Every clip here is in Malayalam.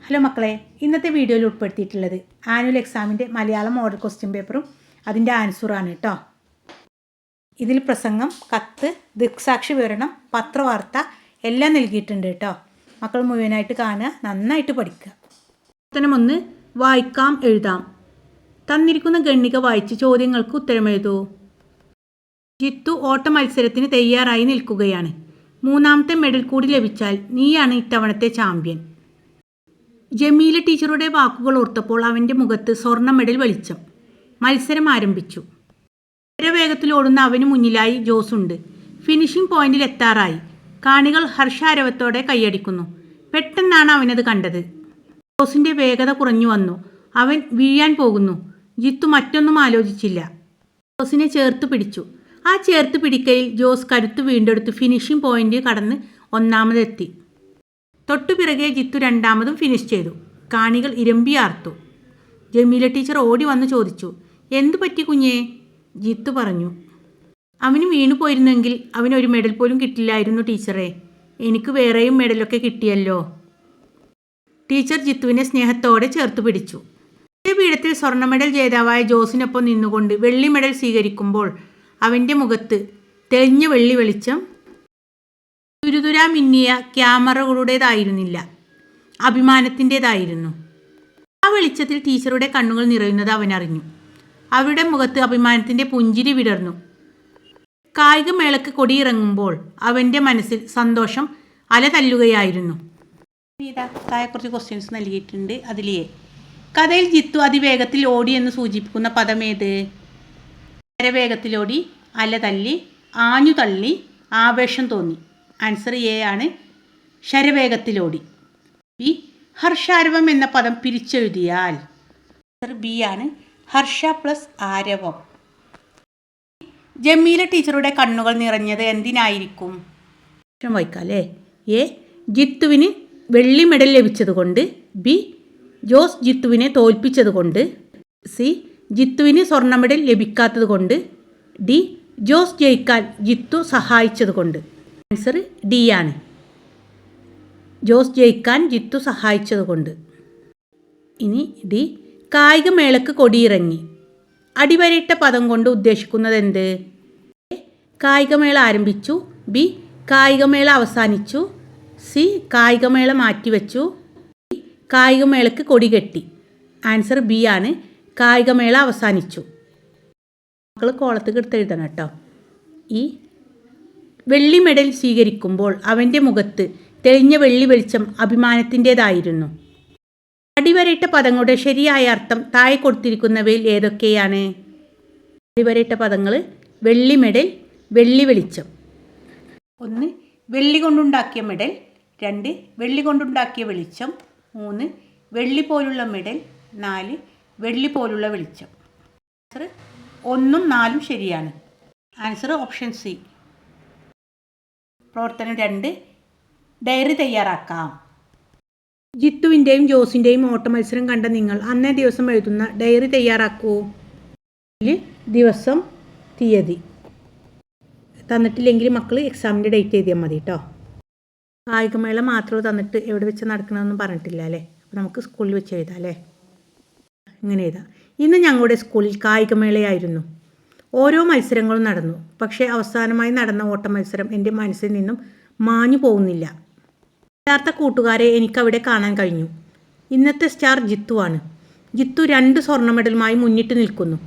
ഹലോ മക്കളെ, ഇന്നത്തെ വീഡിയോയിൽ ഉൾപ്പെടുത്തിയിട്ടുള്ളത് ആനുവൽ എക്സാമിൻ്റെ മലയാളം മോഡൽ ക്വസ്റ്റ്യൻ പേപ്പറും അതിൻ്റെ ആൻസറാണ് കേട്ടോ. ഇതിൽ പ്രസംഗം, കത്ത്, ദൃക്സാക്ഷി വിവരണം, പത്രവാർത്ത എല്ലാം നൽകിയിട്ടുണ്ട് കേട്ടോ. മക്കൾ മുഴുവനായിട്ട് കാണുക, നന്നായിട്ട് പഠിക്കുക. പ്രവർത്തനം 1, വായിക്കാം എഴുതാം. തന്നിരിക്കുന്ന ഖണ്ഡിക വായിച്ച് ചോദ്യങ്ങൾക്ക് ഉത്തരമെഴുതൂ. ജിത്തു ഓട്ട മത്സരത്തിന് തയ്യാറായി നിൽക്കുകയാണ്. 3ാമത്തെ മെഡൽ കൂടി ലഭിച്ചാൽ നീയാണ് ഇത്തവണത്തെ ചാമ്പ്യൻ. ജമീല ടീച്ചറുടെ വാക്കുകൾ ഓർത്തപ്പോൾ അവൻ്റെ മുഖത്ത് സ്വർണ്ണ മെഡൽ വെളിച്ചം. മത്സരം ആരംഭിച്ചു. വളരെ വേഗത്തിൽ ഓടുന്ന അവന് മുന്നിലായി ജോസുണ്ട്. ഫിനിഷിംഗ് പോയിന്റിൽ എത്താറായി. കാണികൾ ഹർഷാരവത്തോടെ കൈയടിക്കുന്നു. പെട്ടെന്നാണ് അവനത് കണ്ടത്. ജോസിൻ്റെ വേഗത കുറഞ്ഞു വന്നു. അവൻ വീഴാൻ പോകുന്നു. ജിത്തു മറ്റൊന്നും ആലോചിച്ചില്ല. ജോസിനെ ചേർത്ത് പിടിച്ചു. ആ ചേർത്ത് പിടിക്കയിൽ ജോസ് കരുത്ത് വീണ്ടെടുത്ത് ഫിനിഷിംഗ് പോയിന്റ് കടന്ന് 1ാമതെത്തി. തൊട്ടുപിറകെ ജിത്തു 2ാമതും ഫിനിഷ് ചെയ്തു. കാണികൾ ഇരമ്പിയാർത്തു. ജമീല ടീച്ചർ ഓടി വന്ന് ചോദിച്ചു, എന്തു പറ്റി കുഞ്ഞേ? ജിത്തു പറഞ്ഞു, അവന് വീണു പോയിരുന്നെങ്കിൽ അവനൊരു മെഡൽ പോലും കിട്ടില്ലായിരുന്നു ടീച്ചറെ. എനിക്ക് വേറെയും മെഡലൊക്കെ കിട്ടിയല്ലോ. ടീച്ചർ ജിത്തുവിനെ സ്നേഹത്തോടെ ചേർത്ത് പിടിച്ചു. അതേ പീഠത്തിൽ സ്വർണ്ണ മെഡൽ ജേതാവായ ജോസിനൊപ്പം നിന്നുകൊണ്ട് വെള്ളി മെഡൽ സ്വീകരിക്കുമ്പോൾ അവൻ്റെ മുഖത്ത് തെളിഞ്ഞ വെള്ളി വെളിച്ചം തുരുതുരാ മിന്നിയ ക്യാമറകളുടേതായിരുന്നില്ല, അഭിമാനത്തിൻ്റേതായിരുന്നു. ആ വെളിച്ചത്തിൽ ടീച്ചറുടെ കണ്ണുകൾ നിറയുന്നത് അവനറിഞ്ഞു. അവരുടെ മുഖത്ത് അഭിമാനത്തിൻ്റെ പുഞ്ചിരി വിടർന്നു. കായികമേളക്ക് കൊടിയിറങ്ങുമ്പോൾ അവൻ്റെ മനസ്സിൽ സന്തോഷം അലതല്ലുകയായിരുന്നു. താഴെക്കുറിച്ച് ക്വസ്റ്റ്യൻസ് നൽകിയിട്ടുണ്ട്. അതിലേ കഥയിൽ ജിത്തു അതിവേഗത്തിൽ ഓടി എന്ന് സൂചിപ്പിക്കുന്ന പദമേത്? വേഗത്തിലോടി, അലതല്ലി, ആഞ്ഞു തള്ളി, ആവേശം തോന്നി. ആൻസർ എ ആണ്, ശരവേഗത്തിലോടി. ബി, ഹർഷാരവം എന്ന പദം പിരിച്ചെഴുതിയാൽ? ആൻസർ ബി ആണ്, ഹർഷ പ്ലസ് ആരവം. ജമീല ടീച്ചറുടെ കണ്ണുകൾ നിറഞ്ഞത് എന്തിനായിരിക്കും? വായിക്കാം അല്ലേ. എ, ജിത്തുവിന് വെള്ളി മെഡൽ ലഭിച്ചതുകൊണ്ട്. ബി, ജോസ് ജിത്തുവിനെ തോൽപ്പിച്ചതുകൊണ്ട്. സി, ജിത്തുവിന് സ്വർണ്ണ മെഡൽ ലഭിക്കാത്തത് കൊണ്ട്. ഡി, ജോസ് ജയിക്കാൻ ജിത്തു സഹായിച്ചതുകൊണ്ട്. ആൻസർ ഡി ആണ്, ജോസ് ജയിക്കാൻ ജിത്തു സഹായിച്ചതുകൊണ്ട്. ഇനി ഡി, കായികമേളക്ക് കൊടിയിറങ്ങി. അടിവരയിട്ട പദം കൊണ്ട് ഉദ്ദേശിക്കുന്നത് എന്ത്? എ, കായികമേള ആരംഭിച്ചു. ബി, കായികമേള അവസാനിച്ചു. സി, കായികമേള മാറ്റിവെച്ചു. ഡി, കായികമേളക്ക് കൊടി കെട്ടി. ആൻസർ ബി ആണ്, കായികമേള അവസാനിച്ചു. മക്കൾ കോളത്തേക്ക് എടുത്ത് എഴുതണം കേട്ടോ. ഈ വെള്ളി മെഡൽ സ്വീകരിക്കുമ്പോൾ അവൻ്റെ മുഖത്ത് തെളിഞ്ഞ വെള്ളി വെളിച്ചം അഭിമാനത്തിൻ്റേതായിരുന്നു. അടിവരയിട്ട പദങ്ങളുടെ ശരിയായ അർത്ഥം താഴെ കൊടുത്തിരിക്കുന്നവയിൽ ഏതൊക്കെയാണ്? അടിവരയിട്ട പദങ്ങൾ: വെള്ളി മെഡൽ, വെള്ളി വെളിച്ചം. 1, വെള്ളി കൊണ്ടുണ്ടാക്കിയ മെഡൽ. 2, വെള്ളി കൊണ്ടുണ്ടാക്കിയ വെളിച്ചം. 3, വെള്ളി പോലുള്ള മെഡൽ. 4, വെള്ളി പോലുള്ള വെളിച്ചം. ആൻസർ 1ഉം 4ഉം ശരിയാണ്. Answer option C. പ്രവർത്തനം 2, ഡയറി തയ്യാറാക്കാം. ജിത്തുവിൻ്റെയും ജോസിൻ്റെയും ഓട്ടമത്സരം കണ്ട നിങ്ങൾ അന്നേ ദിവസം എഴുതുന്ന ഡയറി തയ്യാറാക്കൂ. ദിവസം, തീയതി തന്നിട്ടില്ലെങ്കിൽ മക്കൾ എക്സാമിൻ്റെ ഡേറ്റ് എഴുതിയാൽ മതി കേട്ടോ. കായികമേള മാത്രം തന്നിട്ട് എവിടെ വെച്ച് നടക്കണമെന്നൊന്നും പറഞ്ഞിട്ടില്ല അല്ലേ. അപ്പോൾ നമുക്ക് സ്കൂളിൽ വെച്ച് എഴുതാം അല്ലേ. ഇങ്ങനെ എഴുതാം: ഇന്ന് ഞങ്ങളുടെ സ്കൂളിൽ കായികമേളയായിരുന്നു. ഓരോ മത്സരങ്ങളും നടന്നു. പക്ഷേ അവസാനമായി നടന്ന ഓട്ട മത്സരം എൻ്റെ മനസ്സിൽ നിന്നും മാഞ്ഞു പോകുന്നില്ല. യഥാർത്ഥ കൂട്ടുകാരെ എനിക്കവിടെ കാണാൻ കഴിഞ്ഞു. ഇന്നത്തെ സ്റ്റാർ ജിത്തുവാണ്. ജിത്തു 2 സ്വർണ്ണ മെഡലുമായി മുന്നിട്ട് നിൽക്കുന്നു.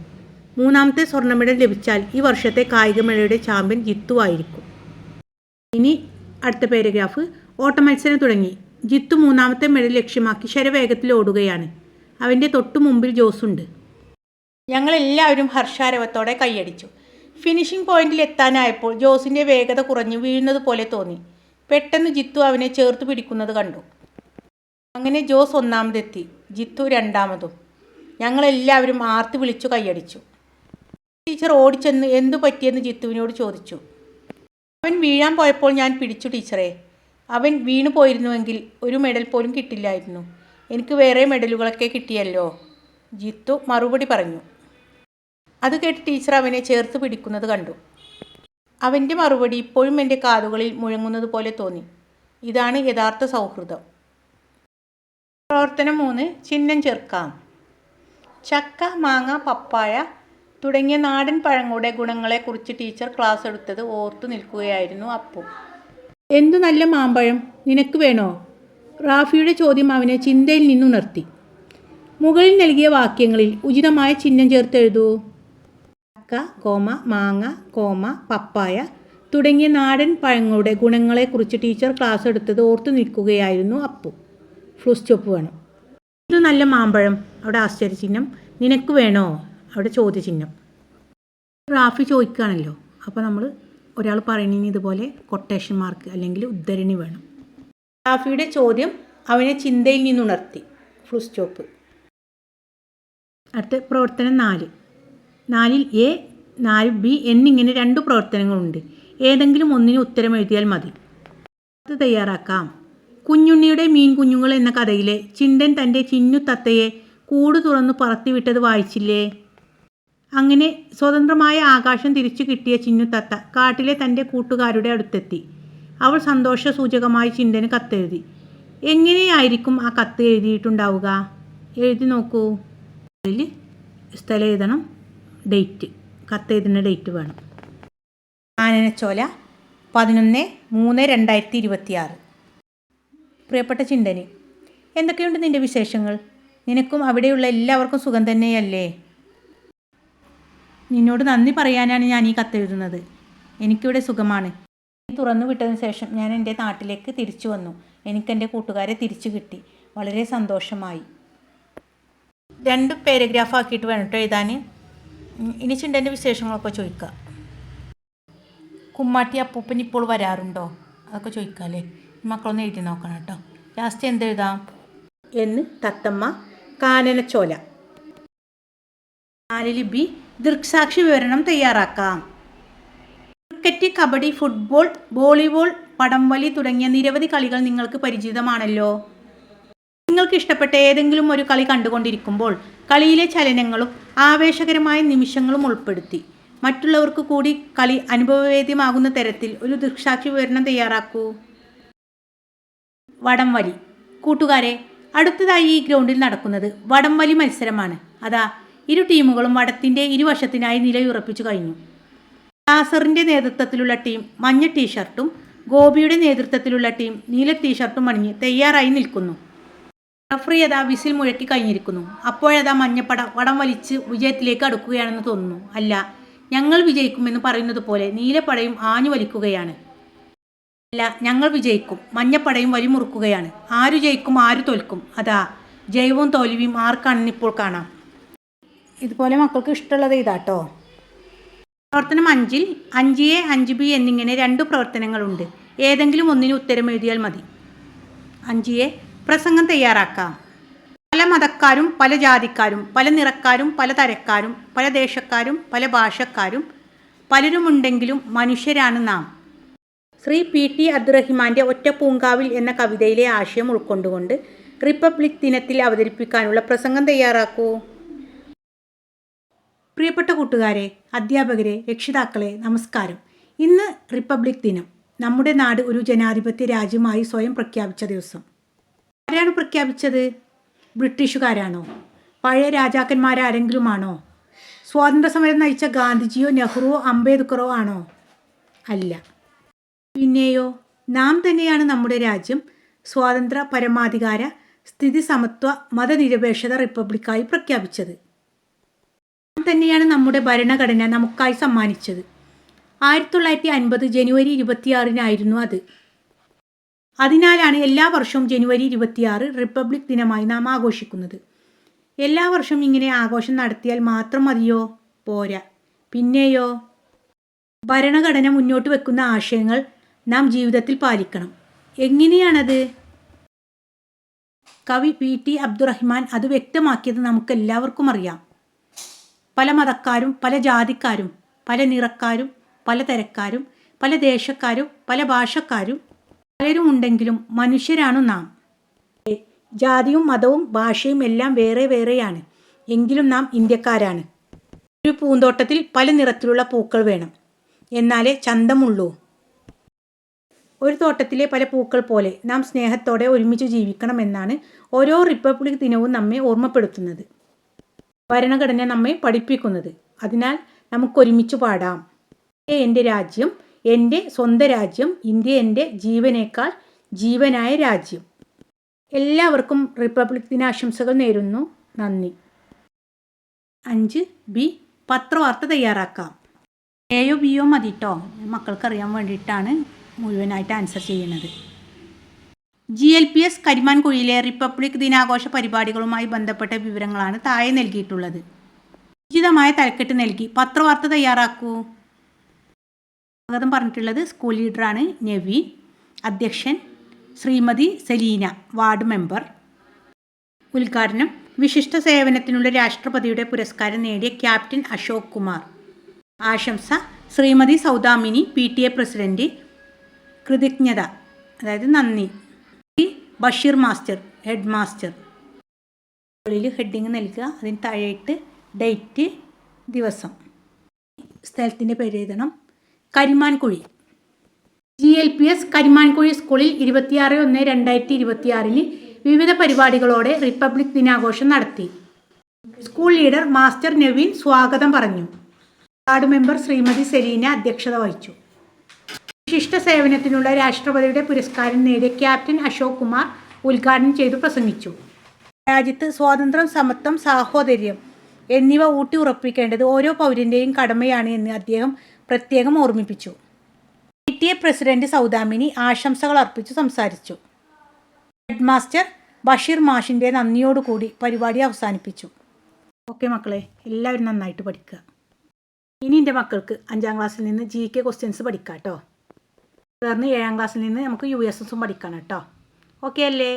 3ാമത്തെ സ്വർണ്ണ മെഡൽ ലഭിച്ചാൽ ഈ വർഷത്തെ കായികമേളയുടെ ചാമ്പ്യൻ ജിത്തു ആയിരിക്കും. ഇനി അടുത്ത പാരഗ്രാഫ്. ഓട്ട മത്സരം തുടങ്ങി. ജിത്തു 3ാമത്തെ മെഡൽ ലക്ഷ്യമാക്കി ശരവേഗത്തിൽ ഓടുകയാണ്. അവൻ്റെ തൊട്ടു മുമ്പിൽ ജോസുണ്ട്. ഞങ്ങളെല്ലാവരും ഹർഷാരവത്തോടെ കൈയടിച്ചു. ഫിനിഷിംഗ് പോയിന്റിൽ എത്താനായപ്പോൾ ജോസിൻ്റെ വേഗത കുറഞ്ഞ് വീഴുന്നത് പോലെ തോന്നി. പെട്ടെന്ന് ജിത്തു അവനെ ചേർത്ത് പിടിക്കുന്നത് കണ്ടു. അങ്ങനെ ജോസ് 1ാമതെത്തി, ജിത്തു 2ാമതും. ഞങ്ങളെല്ലാവരും ആർത്തി വിളിച്ചു കൈയടിച്ചു. ടീച്ചർ ഓടിച്ചെന്ന് എന്തു പറ്റിയെന്ന് ജിത്തുവിനോട് ചോദിച്ചു. അവൻ വീഴാൻ പോയപ്പോൾ ഞാൻ പിടിച്ചു ടീച്ചറെ. അവൻ വീണു പോയിരുന്നുവെങ്കിൽ ഒരു മെഡൽ പോലും കിട്ടില്ലായിരുന്നു. എനിക്ക് വേറെ മെഡലുകളൊക്കെ കിട്ടിയല്ലോ, ജിത്തു മറുപടി പറഞ്ഞു. അത് കേട്ട് ടീച്ചർ അവനെ ചേർത്ത് പിടിക്കുന്നത് കണ്ടു. അവൻ്റെ മറുപടി ഇപ്പോഴും എൻ്റെ കാതുകളിൽ മുഴങ്ങുന്നത് പോലെ തോന്നി. ഇതാണ് യഥാർത്ഥ സൗഹൃദം. പ്രവർത്തനം 3 ചിഹ്നം ചേർക്കാം. ചക്ക, മാങ്ങ, പപ്പായ തുടങ്ങിയ നാടൻ പഴങ്ങളുടെ ഗുണങ്ങളെക്കുറിച്ച് ടീച്ചർ ക്ലാസ് എടുത്തത് ഓർത്തു നിൽക്കുകയായിരുന്നു അപ്പു. എന്തു നല്ല മാമ്പഴം, നിനക്ക് വേണോ? റാഫിയുടെ ചോദ്യം അവനെ ചിന്തയിൽ നിന്നുണർത്തി. മുകളിൽ നൽകിയ വാക്യങ്ങളിൽ ഉചിതമായ ചിഹ്നം ചേർത്തെഴുതൂ. ചക്ക, മാങ്ങ, പപ്പായ തുടങ്ങിയ നാടൻ പഴങ്ങളുടെ ഗുണങ്ങളെക്കുറിച്ച് ടീച്ചർ ക്ലാസ് എടുത്തത് ഓർത്തു നിൽക്കുകയായിരുന്നു അപ്പു. ഫുൾ സ്റ്റോപ്പ് വേണം. ഇത് നല്ല മാമ്പഴം, അവിടെ ആശ്ചര്യചിഹ്നം. നിനക്ക് വേണോ? അവിടെ ചോദ്യചിഹ്നം. റാഫി ചോദിക്കുകയാണല്ലോ, അപ്പോൾ നമ്മൾ ഒരാൾ പറയുന്നതിന് ഇതുപോലെ കൊട്ടേഷൻ മാർക്ക് അല്ലെങ്കിൽ ഉദ്ധരണി വേണം. റാഫിയുടെ ചോദ്യം അവനെ ചിന്തയിൽ നിന്നുണർത്തി. Full stop. അടുത്ത പ്രവർത്തനം 4. 4ൽ എ, 4 ബി എന്നിങ്ങനെ 2 പ്രവർത്തനങ്ങളുണ്ട്. ഏതെങ്കിലും ഒന്നിന് ഉത്തരം എഴുതിയാൽ മതി. അത് തയ്യാറാക്കാം. കുഞ്ഞുണ്ണിയുടെ മീൻ കുഞ്ഞുങ്ങൾ എന്ന കഥയിലെ ചിണ്ടൻ തൻ്റെ ചിന്നു തത്തയെ കൂട് തുറന്നു പറത്തിവിട്ടത് വായിച്ചില്ലേ? അങ്ങനെ സ്വതന്ത്രമായ ആകാശം തിരിച്ചു കിട്ടിയ ചിന്നു തത്ത കാട്ടിലെ തൻ്റെ കൂട്ടുകാരുടെ അടുത്തെത്തി. അവൾ സന്തോഷസൂചകമായി ചിണ്ടന് കത്തെഴുതി. എങ്ങനെയായിരിക്കും ആ കത്ത് എഴുതിയിട്ടുണ്ടാവുക? എഴുതി നോക്കൂ. അതിൽ സ്ഥലം എഴുതണം, ഡേറ്റ്, കത്തെഴുതുന്ന ഡേറ്റ് വേണം. ആനനച്ചോല 11/3/2026. പ്രിയപ്പെട്ട ചിണ്ടന്, എന്തൊക്കെയുണ്ട് നിൻ്റെ വിശേഷങ്ങൾ? നിനക്കും അവിടെയുള്ള എല്ലാവർക്കും സുഖം തന്നെയല്ലേ? നിന്നോട് നന്ദി പറയാനാണ് ഞാൻ ഈ കത്തെഴുതുന്നത്. എനിക്കിവിടെ സുഖമാണ്. തുറന്നു വിട്ടതിന് ശേഷം ഞാൻ എൻ്റെ നാട്ടിലേക്ക് തിരിച്ചു വന്നു. എനിക്കെൻ്റെ കൂട്ടുകാരെ തിരിച്ചു കിട്ടി. വളരെ സന്തോഷമായി. 2 പാരഗ്രാഫ് ആക്കിയിട്ട് വേണം കേട്ടോ എഴുതാൻ. ഇനി ചിണ്ടൻ്റെ വിശേഷങ്ങളൊക്കെ ചോദിക്കുക. കുമ്മാട്ടി അപ്പൂപ്പൻ ഇപ്പോൾ വരാറുണ്ടോ? അതൊക്കെ ചോദിക്കാമല്ലേ? മക്കളൊന്ന് എഴുതി നോക്കണം കേട്ടോ. ലാസ്റ്റ് എന്തെഴുതാം എന്ന് തത്തമ്മ കാനനച്ചോല. 4ൽ ബി ദൃക്സാക്ഷി വിവരണം തയ്യാറാക്കാം. ക്രിക്കറ്റ്, കബഡി, ഫുട്ബോൾ, വോളിബോൾ, പടംവലി തുടങ്ങിയ നിരവധി കളികൾ നിങ്ങൾക്ക് പരിചിതമാണല്ലോ. നിങ്ങൾക്ക് ഇഷ്ടപ്പെട്ട ഏതെങ്കിലും ഒരു കളി കണ്ടുകൊണ്ടിരിക്കുമ്പോൾ കളിയിലെ ചലനങ്ങളും ആവേശകരമായ നിമിഷങ്ങളും ഉൾപ്പെടുത്തി മറ്റുള്ളവർക്ക് കൂടി കളി അനുഭവവേദ്യമാകുന്ന തരത്തിൽ ഒരു ദൃക്സാക്ഷി വിവരണം തയ്യാറാക്കൂ. വടംവലി. കൂട്ടുകാരെ, അടുത്തതായി ഈ ഗ്രൗണ്ടിൽ നടക്കുന്നത് വടംവലി മത്സരമാണ്. അതാ ഇരു ടീമുകളും വടത്തിൻ്റെ ഇരുവശത്തിനായി നിലയുറപ്പിച്ചു കഴിഞ്ഞു. നാസറിൻ്റെ നേതൃത്വത്തിലുള്ള ടീം മഞ്ഞ ടീഷർട്ടും ഗോപിയുടെ നേതൃത്വത്തിലുള്ള ടീം നീല ടീഷർട്ടും അണിഞ്ഞ് തയ്യാറായി നിൽക്കുന്നു. റഫറി അതാ വിസിൽ മുഴക്കി കഴിഞ്ഞിരിക്കുന്നു. അപ്പോഴതാ മഞ്ഞപ്പട വടം വലിച്ച് വിജയത്തിലേക്ക് അടുക്കുകയാണെന്ന് തോന്നുന്നു. അല്ല, ഞങ്ങൾ വിജയിക്കുമെന്ന് പറയുന്നത് പോലെ നീലപ്പടയും ആഞ്ഞു വലിക്കുകയാണ്. അല്ല, ഞങ്ങൾ വിജയിക്കും, മഞ്ഞപ്പടയും വലിമുറുക്കുകയാണ്. ആരു ജയിക്കും, ആരു തോൽക്കും? അതാ ജയവും തോൽവിയും ആർക്കാണെന്ന് ഇപ്പോൾ കാണാം. ഇതുപോലെ മക്കൾക്ക് ഇഷ്ടമുള്ളത് ഇതാട്ടോ. പ്രവർത്തനം 5ൽ 5A, 5B എന്നിങ്ങനെ 2 പ്രവർത്തനങ്ങളുണ്ട്. ഏതെങ്കിലും ഒന്നിന് ഉത്തരം എഴുതിയാൽ മതി. 5A പ്രസംഗം തയ്യാറാക്കാം. പല മതക്കാരും പല ജാതിക്കാരും പല നിറക്കാരും പല തരക്കാരും പല ദേശക്കാരും പല ഭാഷക്കാരും പലരുമുണ്ടെങ്കിലും മനുഷ്യരാണ് നാം. ശ്രീ PT അബ്ദുറഹിമാൻ്റെ ഒറ്റപ്പൂങ്കാവിൽ എന്ന കവിതയിലെ ആശയം ഉൾക്കൊണ്ടുകൊണ്ട് റിപ്പബ്ലിക് ദിനത്തിൽ അവതരിപ്പിക്കാനുള്ള പ്രസംഗം തയ്യാറാക്കൂ. പ്രിയപ്പെട്ട കൂട്ടുകാരെ, അധ്യാപകരെ, രക്ഷിതാക്കളെ, നമസ്കാരം. ഇന്ന് റിപ്പബ്ലിക് ദിനം. നമ്മുടെ നാട് ഒരു ജനാധിപത്യ രാജ്യമായി സ്വയം പ്രഖ്യാപിച്ച ദിവസം. ആരാണ് പ്രഖ്യാപിച്ചത്? ബ്രിട്ടീഷുകാരാണോ? പഴയ രാജാക്കന്മാരാരെങ്കിലുമാണോ? സ്വാതന്ത്ര്യസമരം നയിച്ച ഗാന്ധിജിയോ നെഹ്റുവോ അംബേദ്കറോ ആണോ? അല്ല. പിന്നെയോ? നാം തന്നെയാണ് നമ്മുടെ രാജ്യം സ്വാതന്ത്ര്യ, പരമാധികാര, സ്ഥിതി സമത്വ, മതനിരപേക്ഷത റിപ്പബ്ലിക്കായി പ്രഖ്യാപിച്ചത്. നാം തന്നെയാണ് നമ്മുടെ ഭരണഘടന നമുക്കായി സമ്മാനിച്ചത്. 1950 ജനുവരി 26 അത്. അതിനാലാണ് എല്ലാ വർഷവും ജനുവരി 26 റിപ്പബ്ലിക് ദിനമായി നാം ആഘോഷിക്കുന്നത്. എല്ലാ വർഷവും ഇങ്ങനെ ആഘോഷം നടത്തിയാൽ മാത്രം മതിയോ? പോരാ. പിന്നെയോ? ഭരണഘടന മുന്നോട്ട് വെക്കുന്ന ആശയങ്ങൾ നാം ജീവിതത്തിൽ പാലിക്കണം. എങ്ങനെയാണത്? കവി PT അബ്ദുറഹിമാൻ അത് വ്യക്തമാക്കിയത് നമുക്കെല്ലാവർക്കും അറിയാം. പല മതക്കാരും പല ജാതിക്കാരും പല നിറക്കാരും പല തരക്കാരും പല ദേശക്കാരും പല ഭാഷക്കാരും പലരും ഉണ്ടെങ്കിലും മനുഷ്യരാണു നാം. ജാതിയും മതവും ഭാഷയും എല്ലാം വേറെ വേറെയാണ്, എങ്കിലും നാം ഇന്ത്യക്കാരാണ്. ഒരു പൂന്തോട്ടത്തിൽ പല നിറത്തിലുള്ള പൂക്കൾ വേണം, എന്നാലേ ചന്തമുള്ളൂ. ഒരു തോട്ടത്തിലെ പല പൂക്കൾ പോലെ നാം സ്നേഹത്തോടെ ഒരുമിച്ച് ജീവിക്കണമെന്നാണ് ഓരോ റിപ്പബ്ലിക് ദിനവും നമ്മെ ഓർമ്മപ്പെടുത്തുന്നത്. ഭരണഘടന നമ്മെ പഠിപ്പിക്കുന്നത്. അതിനാൽ നമുക്കൊരുമിച്ച് പാടാം. ഇന്ത്യ എൻ്റെ രാജ്യം, എൻ്റെ സ്വന്തം രാജ്യം, ഇന്ത്യ എൻ്റെ ജീവനേക്കാൾ ജീവനായ രാജ്യം. എല്ലാവർക്കും റിപ്പബ്ലിക് ദിനാശംസകൾ നേരുന്നു. നന്ദി. 5B പത്രവാർത്ത തയ്യാറാക്കാം. എയോ ബിയോ മതി കേട്ടോ. മക്കൾക്കറിയാൻ വേണ്ടിയിട്ടാണ് മുഴുവനായിട്ട് ആൻസർ ചെയ്യുന്നത്. GLPS കരിമാൻകുഴിയിലെ റിപ്പബ്ലിക് ദിനാഘോഷ പരിപാടികളുമായി ബന്ധപ്പെട്ട വിവരങ്ങളാണ് താഴെ നൽകിയിട്ടുള്ളത്. ഉചിതമായ തലക്കെട്ട് നൽകി പത്രവാർത്ത തയ്യാറാക്കൂ. സ്വാഗതം പറഞ്ഞിട്ടുള്ളത് സ്കൂൾ ലീഡറാണ് നവീൻ. അധ്യക്ഷൻ ശ്രീമതി സെലീന, വാർഡ് മെമ്പർ. ഉദ്ഘാടനം വിശിഷ്ട സേവനത്തിനുള്ള രാഷ്ട്രപതിയുടെ പുരസ്കാരം നേടിയ ക്യാപ്റ്റൻ അശോക് കുമാർ. ആശംസ ശ്രീമതി സൗദാമിനി, PTA പ്രസിഡന്റ്. കൃതജ്ഞത, അതായത് നന്ദി, ബഷീർ മാസ്റ്റർ, ഹെഡ് മാസ്റ്റർ. മുകളിൽ ഹെഡിങ് നൽകുക, അതിന് താഴെയിട്ട് ഡേറ്റ്, ദിവസം, സ്ഥലത്തിൻ്റെ പേര് എഴുതണം. കരിമാൻകുഴി. GLPS കരിമാൻകുഴി സ്കൂളിൽ 26/1/2026 വിവിധ പരിപാടികളോടെ റിപ്പബ്ലിക് ദിനാഘോഷം നടത്തി. സ്കൂൾ ലീഡർ മാസ്റ്റർ നവീൻ സ്വാഗതം പറഞ്ഞു. വാർഡ് മെമ്പർ ശ്രീമതി സെലീന അധ്യക്ഷത വഹിച്ചു. വിശിഷ്ട സേവനത്തിനുള്ള രാഷ്ട്രപതിയുടെ പുരസ്കാരം നേടിയ ക്യാപ്റ്റൻ അശോക് കുമാർ ഉദ്ഘാടനം ചെയ്തു പ്രസംഗിച്ചു. രാജ്യത്ത് സ്വാതന്ത്ര്യം, സമത്വം, സാഹോദര്യം എന്നിവ ഊട്ടി ഉറപ്പിക്കേണ്ടത് ഓരോ പൗരൻ്റെയും കടമയാണ് എന്ന് അദ്ദേഹം പ്രത്യേകം ഓർമ്മിപ്പിച്ചു. PTA പ്രസിഡന്റ് സൗദാമിനി ആശംസകൾ അർപ്പിച്ചു സംസാരിച്ചു. ഹെഡ് മാസ്റ്റർ ബഷീർ മാഷിൻ്റെ നന്ദിയോടുകൂടി പരിപാടി അവസാനിപ്പിച്ചു. ഓക്കെ മക്കളെ, എല്ലാവരും നന്നായിട്ട് പഠിക്കുക. ഇനി എൻ്റെ മക്കൾക്ക് 5ാം ക്ലാസ്സിൽ നിന്ന് GK ക്വസ്റ്റ്യൻസ് പഠിക്കാം കേട്ടോ. തുടർന്ന് 7ാം ക്ലാസ്സിൽ നിന്ന് നമുക്ക് USSും പഠിക്കണം കേട്ടോ. ഓക്കെ അല്ലേ?